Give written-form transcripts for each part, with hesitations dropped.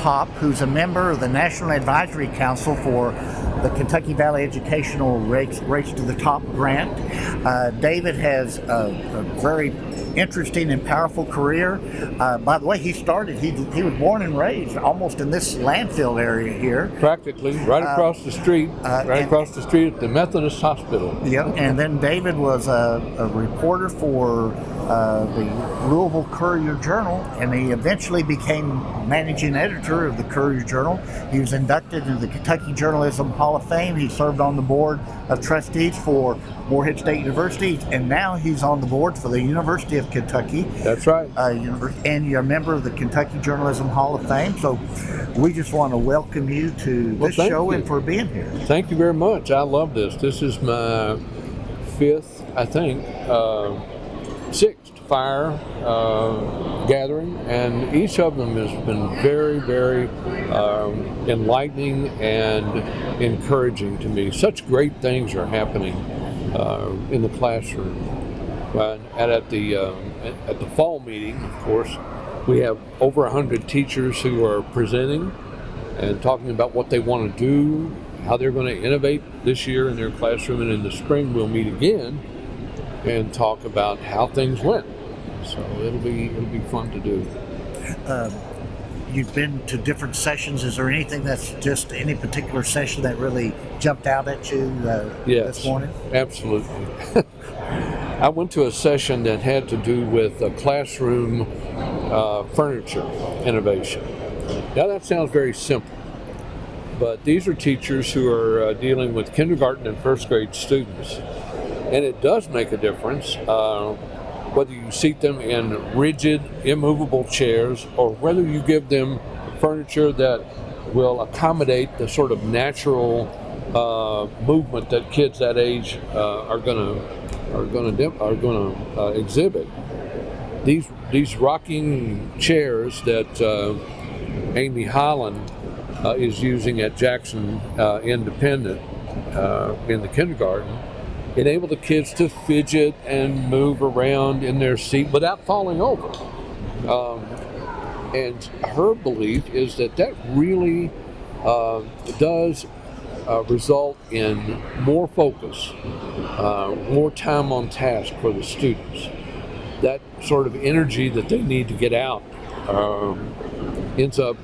Hawpe, who's a member of the National Advisory Council for the Kentucky Valley Educational Race to the Top grant. David has a very interesting and powerful career. By the way, he was born and raised almost in this landfill area here. Practically, right across the street, across the street at the Methodist Hospital. Yeah, and then David was a reporter for the Louisville Courier-Journal, and he eventually became managing editor of the Courier-Journal. He was inducted into the Kentucky Journalism Hall of Fame. He served on the board of trustees for Morehead State University, and now he's on the board for the University of Kentucky. That's right. And you're a member of the Kentucky Journalism Hall of Fame. So we just want to welcome you to this show and for being here. Thank you very much. I love this. This is my fifth, I think, sixth fire gathering, and each of them has been very, very enlightening and encouraging to me. Such great things are happening in the classroom. And at the fall meeting, of course, we have over 100 teachers who are presenting and talking about what they want to do, how they're going to innovate this year in their classroom, and in the spring we'll meet again and talk about how things went. So it'll be fun to do. You've been to different sessions. Is there anything that's just any particular session that really jumped out at you this morning? Absolutely. I went to a session that had to do with classroom furniture innovation. Now that sounds very simple, but these are teachers who are dealing with kindergarten and first grade students, and it does make a difference whether you seat them in rigid, immovable chairs or whether you give them furniture that will accommodate the sort of natural movement that kids that age are going to exhibit. These rocking chairs that Amy Holland is using at Jackson Independent in the kindergarten enable the kids to fidget and move around in their seat without falling over. And her belief is that really does result in more focus, more time on task for the students. That sort of energy that they need to get out ends up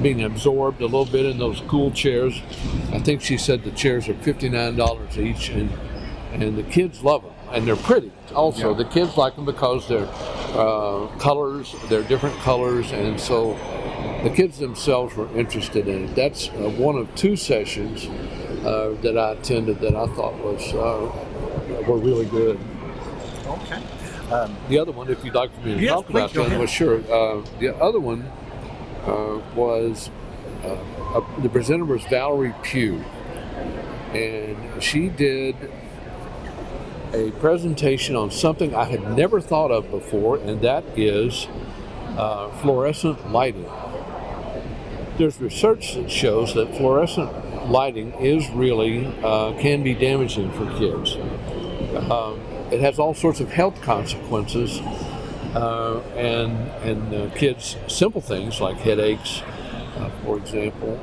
being absorbed a little bit in those cool chairs. I think she said the chairs are $59 each, and the kids love them, and they're pretty also. Yeah. The kids like them because they're colors, they're different colors, and so the kids themselves were interested in it. That's one of two sessions that I attended that I thought were really good. Okay. The other one, if you'd like for me to talk about that, well, sure. The other one was the presenter was Valerie Pugh, and she did a presentation on something I had never thought of before, and that is fluorescent lighting. There's research that shows that fluorescent lighting is really can be damaging for kids. It has all sorts of health consequences, and kids' simple things like headaches, for example,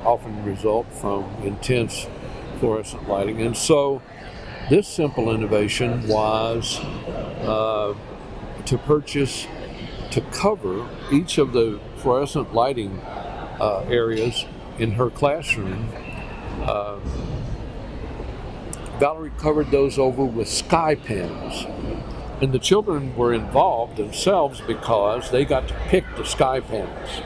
often result from intense fluorescent lighting. And so this simple innovation was to cover each of the fluorescent lighting areas in her classroom. Valerie covered those over with sky panels. And the children were involved themselves because they got to pick the sky panels.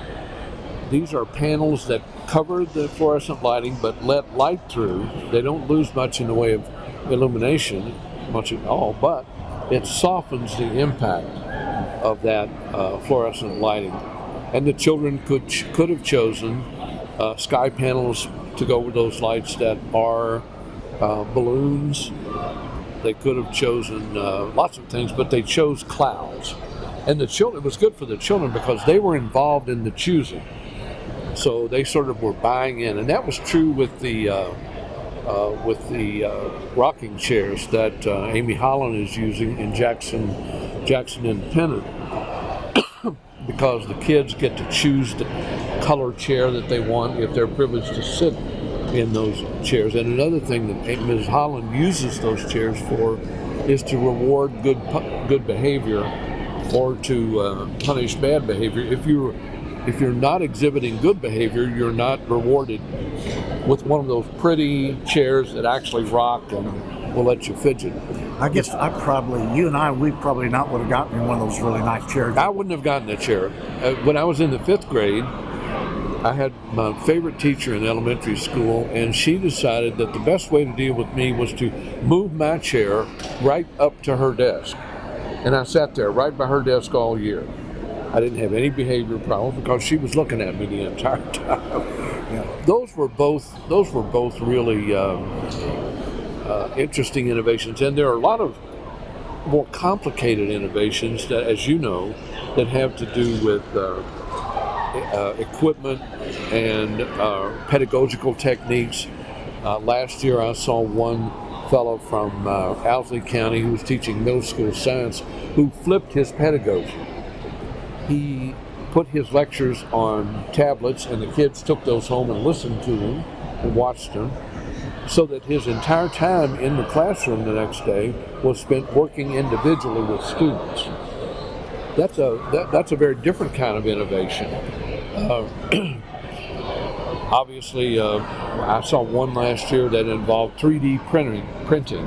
These are panels that cover the fluorescent lighting but let light through. They don't lose much in the way of illumination, much at all, but it softens the impact of that fluorescent lighting. And the children could have chosen sky panels to go with those lights that are balloons. They could have chosen lots of things, but they chose clouds. And the children, it was good for the children because they were involved in the choosing. So they sort of were buying in. And that was true with the rocking chairs that Amy Holland is using in Jackson Independent. because the kids get to choose the color chair that they want if they're privileged to sit in those chairs. And another thing that Ms. Holland uses those chairs for is to reward good behavior or to punish bad behavior. If you're not exhibiting good behavior, you're not rewarded with one of those pretty chairs that actually rock and will let you fidget. I guess you and I, we probably not would have gotten in one of those really nice chairs. I wouldn't have gotten a chair. When I was in the 5th grade, I had my favorite teacher in elementary school, and she decided that the best way to deal with me was to move my chair right up to her desk. And I sat there right by her desk all year. I didn't have any behavior problems because she was looking at me the entire time. Yeah. Those were both really interesting innovations, and there are a lot of more complicated innovations that, as you know, that have to do with equipment and pedagogical techniques. Last year, I saw one fellow from Owsley County who was teaching middle school science who flipped his pedagogy. He put his lectures on tablets, and the kids took those home and listened to them and watched them, so that his entire time in the classroom the next day was spent working individually with students. That's a very different kind of innovation. Obviously, I saw one last year that involved 3D printing,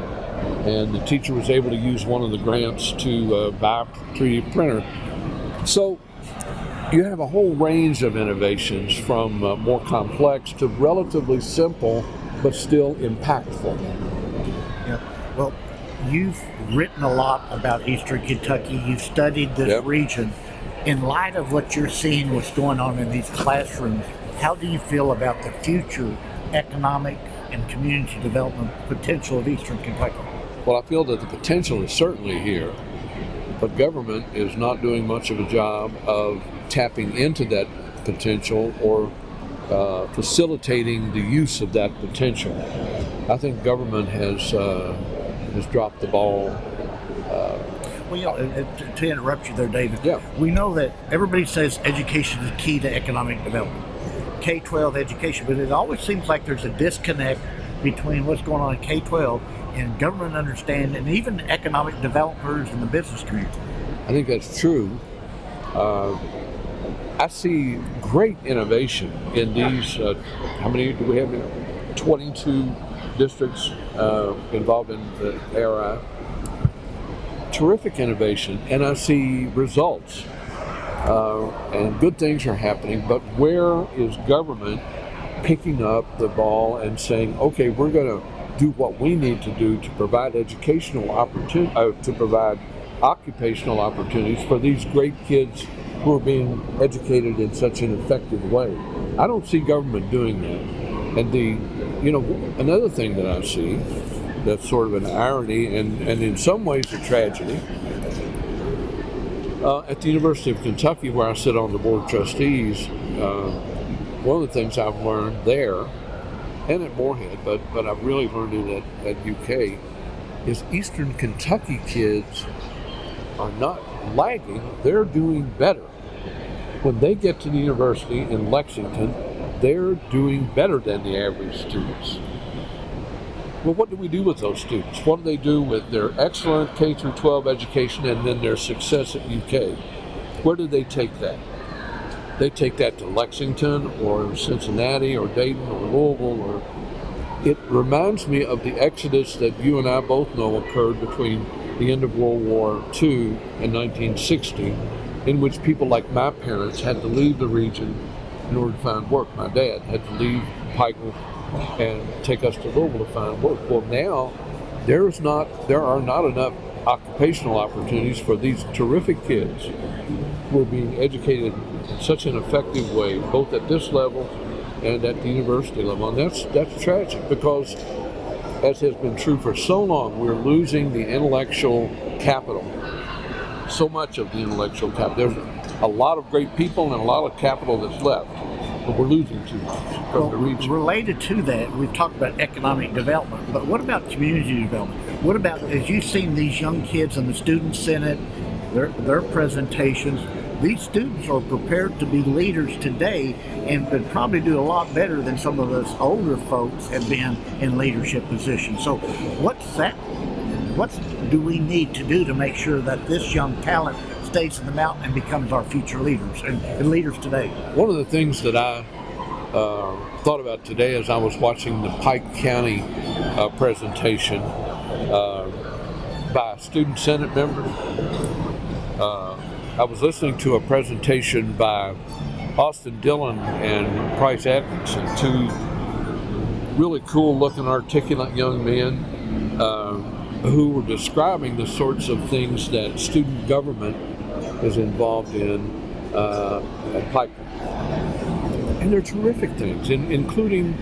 and the teacher was able to use one of the grants to buy a 3D printer. So you have a whole range of innovations, from more complex to relatively simple but still impactful. Yeah. Well, you've written a lot about Eastern Kentucky. You've studied this region. In light of what you're seeing, what's going on in these classrooms, how do you feel about the future economic and community development potential of Eastern Kentucky? Well, I feel that the potential is certainly here, but government is not doing much of a job of tapping into that potential or facilitating the use of that potential. I think government has dropped the ball. Well, to interrupt you there, David, yeah. We know that everybody says education is key to economic development, K-12 education, but it always seems like there's a disconnect between what's going on in K-12 and government understanding, and even economic developers and the business community. I think that's true. I see great innovation in these, how many do we have now? 22 districts involved in the ARI. Terrific innovation, and I see results, and good things are happening, but where is government picking up the ball and saying, okay, we're going to do what we need to do to provide educational opportunities, to provide occupational opportunities for these great kids who are being educated in such an effective way. I don't see government doing that. And another thing that I see that's sort of an irony and in some ways a tragedy, at the University of Kentucky, where I sit on the board of trustees, one of the things I've learned there, and at Moorhead, but I've really learned it at UK, is Eastern Kentucky kids are not lagging, they're doing better. When they get to the university in Lexington, they're doing better than the average students. Well, what do we do with those students? What do they do with their excellent K through 12 education and then their success at UK? Where do they take that? They take that to Lexington or Cincinnati or Dayton or Louisville. It reminds me of the exodus that you and I both know occurred between the end of World War II and 1960, in which people like my parents had to leave the region in order to find work. My dad had to leave Pikeville and take us to Louisville to find work. Well, now there are not enough occupational opportunities for these terrific kids who are being educated in such an effective way, both at this level and at the university level. And that's tragic, because, as has been true for so long, we're losing the intellectual capital. So much of the intellectual capital. There's a lot of great people and a lot of capital that's left, but we're losing too much from the region. Related to that, we've talked about economic development, but what about community development? What about, as you've seen these young kids in the Student Senate, their presentations, these students are prepared to be leaders today and could probably do a lot better than some of us older folks have been in leadership positions. So what do we need to do to make sure that this young talent stays in the mountain and becomes our future leaders and leaders today? One of the things that I thought about today as I was watching the Pike County presentation by a student senate member, I was listening to a presentation by Austin Dillon and Price Atkinson, two really cool looking, articulate young men who were describing the sorts of things that student government is involved in at Pike. And they're terrific things, including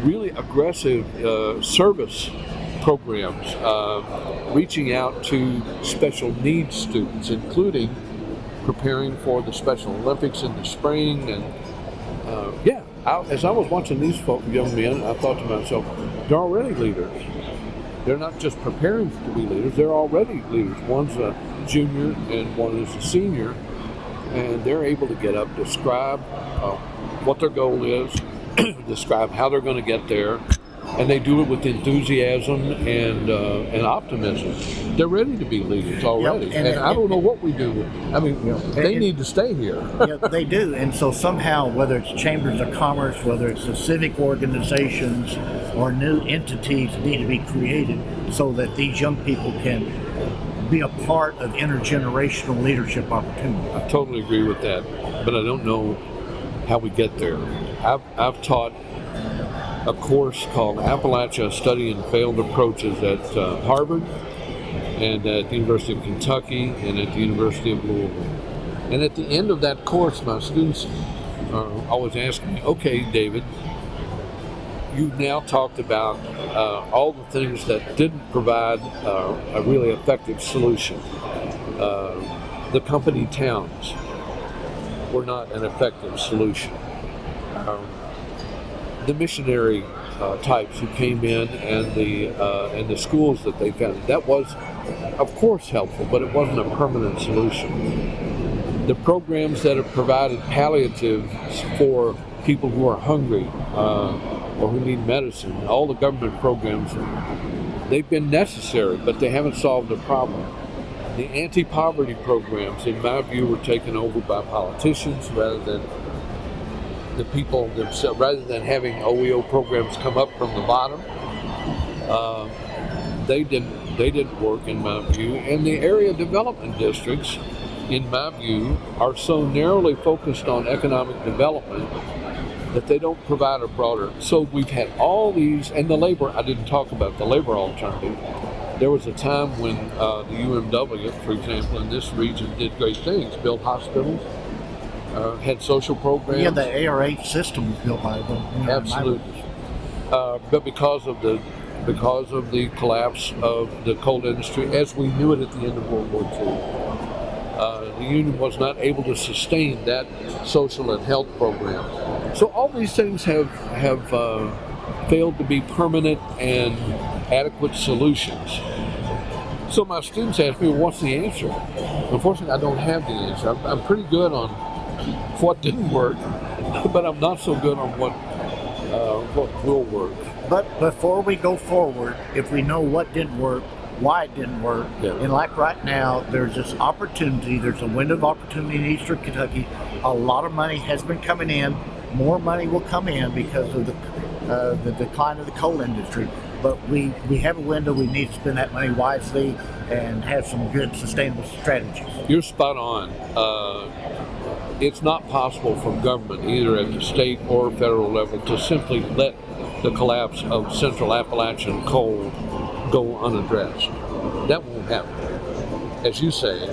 really aggressive service programs, reaching out to special needs students, including preparing for the Special Olympics in the spring. And as I was watching these young men, I thought to myself, they're already leaders. They're not just preparing to be leaders, they're already leaders. One's a junior and one is a senior, and they're able to get up, describe what their goal is, describe how they're going to get there, and they do it with enthusiasm and optimism. They're ready to be leaders already. Yep. And I don't know what we do. I mean, they need to stay here. Yeah, they do. And so somehow, whether it's chambers of commerce, whether it's the civic organizations or new entities need to be created so that these young people can be a part of intergenerational leadership opportunities. I totally agree with that, but I don't know how we get there. I've taught a course called Appalachia Studying Failed Approaches at Harvard and at the University of Kentucky and at the University of Louisville. And at the end of that course, my students are always asking me, okay, David, you've now talked about all the things that didn't provide a really effective solution. The company towns were not an effective solution. The missionary types who came in and the schools that they founded, that was, of course, helpful, but it wasn't a permanent solution. The programs that have provided palliatives for people who are hungry or who need medicine, all the government programs, they've been necessary, but they haven't solved the problem. The anti-poverty programs, in my view, were taken over by politicians rather than the people themselves, rather than having OEO programs come up from the bottom. They didn't work, in my view. And the area development districts, in my view, are so narrowly focused on economic development that they don't provide a broader. So we've had all these, and the labor, I didn't talk about the labor alternative. There was a time when the UMW, for example, in this region did great things, built hospitals, had social programs. Yeah, the ARH system was built by them. Absolutely. But because of the collapse of the coal industry, as we knew it at the end of World War II, the union was not able to sustain that social and health program. So all these things have failed to be permanent and adequate solutions. So my students ask me, well, what's the answer? Unfortunately, I don't have the answer. I'm pretty good on what didn't work, but I'm not so good on what will work. But before we go forward, if we know what didn't work, why it didn't work, and like right now, there's this opportunity, there's a window of opportunity in Eastern Kentucky. A lot of money has been coming in. More money will come in because of the decline of the coal industry. But we have a window. We need to spend that money wisely and have some good sustainable strategies. You're spot on. It's not possible for government, either at the state or federal level, to simply let the collapse of Central Appalachian coal go unaddressed. That won't happen. As you say,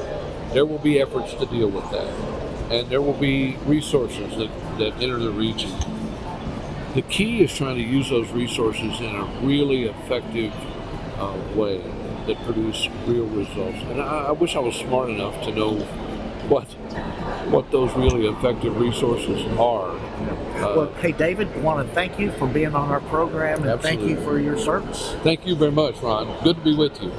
there will be efforts to deal with that, and there will be resources that enter the region. The key is trying to use those resources in a really effective way that produce real results. And I wish I was smart enough to know what those really effective resources are. Well, hey, David, I want to thank you for being on our program, and Absolutely. Thank you for your service. Thank you very much, Ron. Good to be with you.